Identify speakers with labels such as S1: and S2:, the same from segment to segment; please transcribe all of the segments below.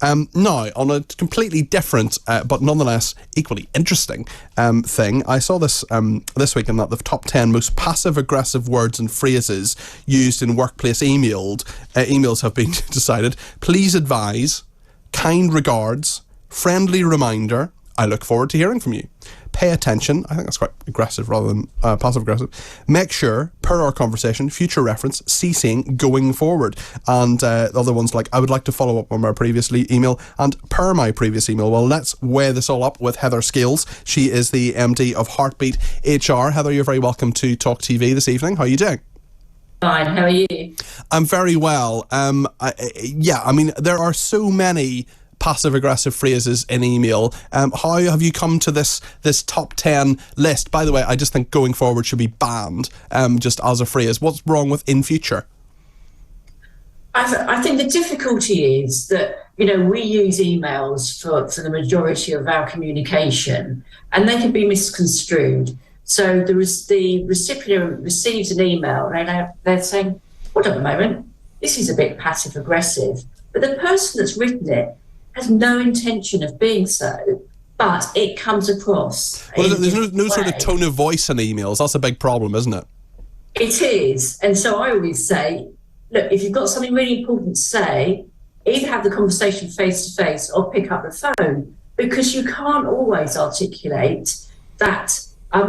S1: Now, on a completely different, but nonetheless equally interesting thing, I saw this this week in that the top 10 most passive-aggressive words and phrases used in workplace emails have been decided. Please advise, kind regards, friendly reminder, I look forward to hearing from you. Pay attention, I think that's quite aggressive rather than passive-aggressive. Make sure, per our conversation, future reference, CCing, going forward. And the other ones like, I would like to follow up on my previous email, and per my previous email. Well, let's weigh this all up with Heather Scales. She is the MD of Heartbeat HR. Heather, you're very welcome to Talk TV this evening. How are you doing?
S2: Fine, how are you?
S1: I'm very well. I mean, there are so many passive-aggressive phrases in email. How have you come to this top 10 list? By the way, I just think going forward should be banned, just as a phrase. What's wrong with in future?
S2: I think the difficulty is that, we use emails for the majority of our communication, and they can be misconstrued. So the recipient receives an email and they're saying, hold on a moment, this is a bit passive-aggressive. But the person that's written it has no intention of being so, but it comes across.
S1: Well, there's no sort of tone of voice in emails. That's a big problem, isn't it?
S2: It is. And so I always say, look, if you've got something really important to say, either have the conversation face to face or pick up the phone, because you can't always articulate that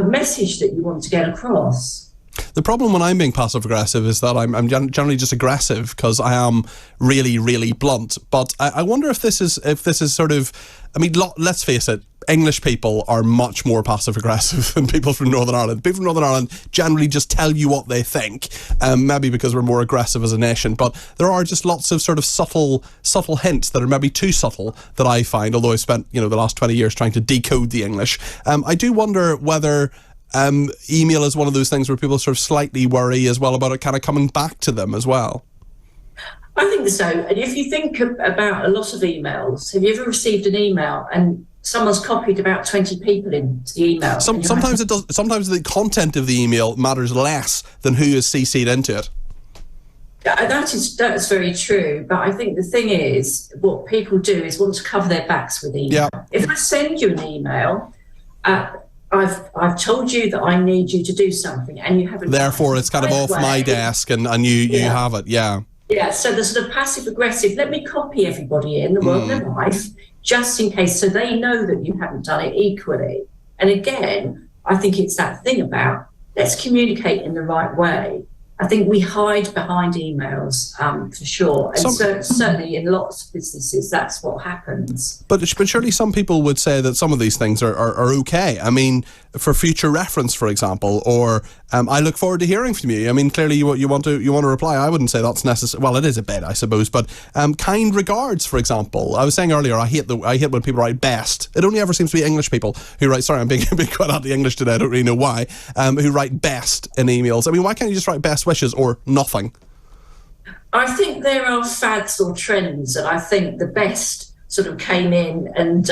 S2: message that you want to get across.
S1: The problem when I'm being passive-aggressive is that I'm generally just aggressive because I am really, really blunt. But I wonder if this is sort of, I mean, let's face it, English people are much more passive-aggressive than people from Northern Ireland. People from Northern Ireland generally just tell you what they think, maybe because we're more aggressive as a nation. But there are just lots of sort of subtle hints that are maybe too subtle that I find, although I spent, the last 20 years trying to decode the English. I do wonder whether email is one of those things where people sort of slightly worry as well about it kind of coming back to them as well.
S2: I think so. And if you think about a lot of emails, have you ever received an email and someone's copied about 20 people into the email?
S1: Sometimes it does. Sometimes the content of the email matters less than who is CC'd into it.
S2: That's very true. But I think the thing is, what people do is want to cover their backs with email.
S1: Yeah.
S2: If I send you an email, I've told you that I need you to do something and you haven't.
S1: Therefore, it's kind of off my desk and you have it, yeah.
S2: Yeah, so the sort of passive-aggressive, let me copy everybody in the world of their life, just in case, so they know that you haven't done it equally. And again, I think it's that thing about, let's communicate in the right way. I think we hide behind emails, for sure. And certainly in lots of businesses, that's what happens. But
S1: surely some people would say that some of these things are okay. I mean, for future reference, for example, or I look forward to hearing from you. I mean, clearly you want to reply. I wouldn't say that's necessary. Well, it is a bit, I suppose. But kind regards, for example. I was saying earlier, I hate when people write best. It only ever seems to be English people who write. Sorry, I'm being quite anti-English today. I don't really know why. Who write best in emails. I mean, why can't you just write best wishes or nothing?
S2: I think there are fads or trends, and I think the best sort of came in. And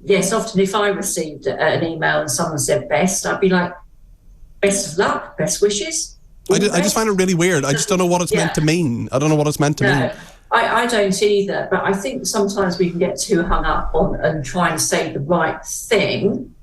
S2: yes, often if I received an email and someone said best, I'd be like, best of luck, best wishes.
S1: I just find it really weird. I just don't know what it's meant to mean. I don't know what it's meant to mean.
S2: I don't either, but I think sometimes we can get too hung up on and trying to say the right thing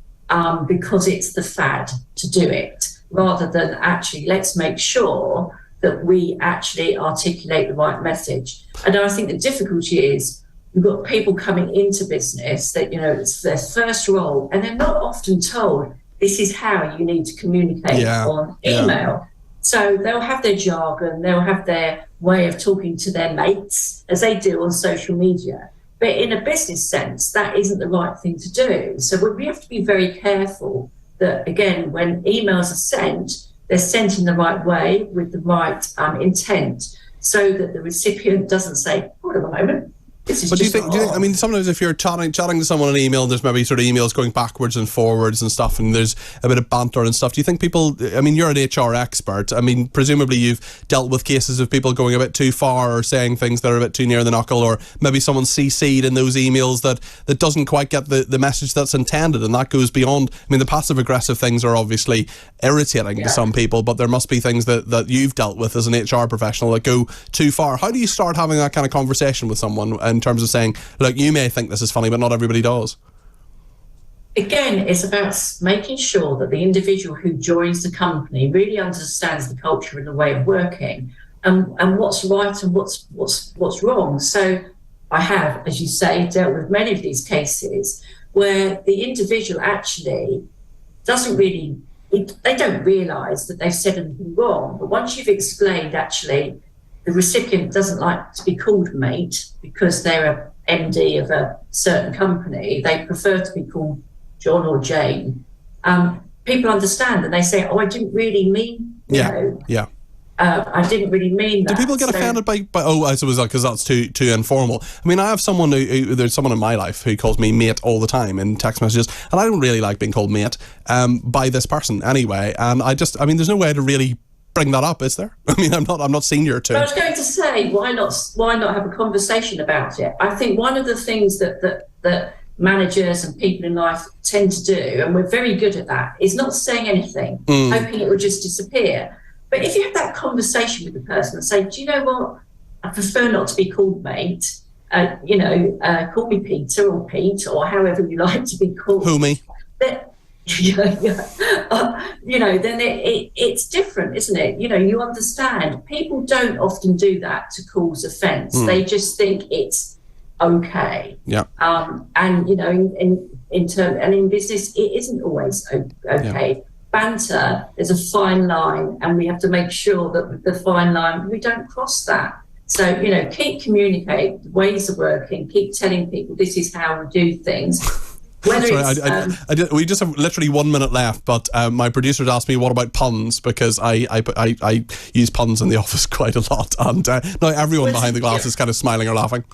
S2: because it's the fad to do it, rather than actually let's make sure that we actually articulate the right message. And I think the difficulty is we've got people coming into business that, it's their first role and they're not often told this is how you need to communicate on email. Yeah. So they'll have their jargon, they'll have their way of talking to their mates as they do on social media. But in a business sense, that isn't the right thing to do. So we have to be very careful that, again, when emails are sent, they're sent in the right way with the right intent so that the recipient doesn't say, hold on a moment, But
S1: do you think, I mean, sometimes if you're chatting to someone on email, there's maybe sort of emails going backwards and forwards and stuff, and there's a bit of banter and stuff. Do you think people, I mean, you're an HR expert. I mean, presumably you've dealt with cases of people going a bit too far or saying things that are a bit too near the knuckle, or maybe someone CC'd in those emails that doesn't quite get the message that's intended, and that goes beyond, I mean, the passive-aggressive things are obviously irritating to some people, but there must be things that you've dealt with as an HR professional that go too far. How do you start having that kind of conversation with someone in terms of saying, look, you may think this is funny, but not everybody does?
S2: Again, it's about making sure that the individual who joins the company really understands the culture and the way of working, and what's right and what's wrong. So I have, as you say, dealt with many of these cases where the individual actually doesn't really, they don't realise that they've said anything wrong. But once you've explained, actually, the recipient doesn't like to be called mate because they're a MD of a certain company. They prefer to be called John or Jane. People understand and they say, "Oh, I didn't really mean, you know, I didn't really mean that."
S1: Do people get offended by I suppose because that's too informal? I mean, I have someone there's someone in my life who calls me mate all the time in text messages, and I don't really like being called mate by this person anyway. And I mean, there's no way to really bring that up, is there? I mean, I'm not senior to.
S2: I was going to say, why not have a conversation about it? I think one of the things that managers and people in life tend to do, and we're very good at that, is not saying anything, hoping it will just disappear. But if you have that conversation with the person and say, do you know what, I prefer not to be called mate, call me Peter or Pete or however you like to be called.
S1: Who me?
S2: Then it's different, isn't it? You understand. People don't often do that to cause offence. They just think it's okay.
S1: Yeah.
S2: And in business, it isn't always okay. Yeah. Banter, there's a fine line, and we have to make sure that with the fine line, we don't cross that. So, keep communicating ways of working, keep telling people this is how we do things. Whether
S1: we just have literally 1 minute left, but my producers asked me what about puns, because I use puns in the office quite a lot, and now everyone behind the glass is kind of smiling or laughing.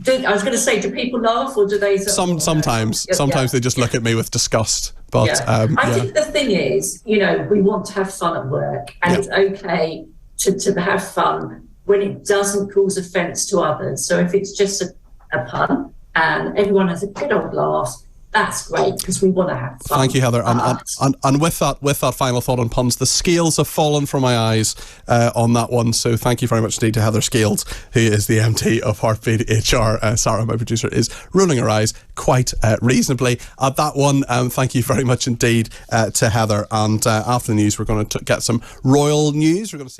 S2: I was going to say, do people laugh, or do they?
S1: Sometimes they just look at me with disgust. But
S2: I think the thing is, we want to have fun at work, and it's okay to have fun when it doesn't cause offence to others. So if it's just a pun and everyone has a good old laugh, that's great, because we want to have fun.
S1: Thank you, Heather. And with that final thought on puns, the scales have fallen from my eyes on that one. So thank you very much indeed to Heather Scales, who is the MD of Heartbeat HR. Sarah, my producer, is rolling her eyes quite reasonably at that one. Thank you very much indeed to Heather. And after the news, we're going to get some royal news. We're going to see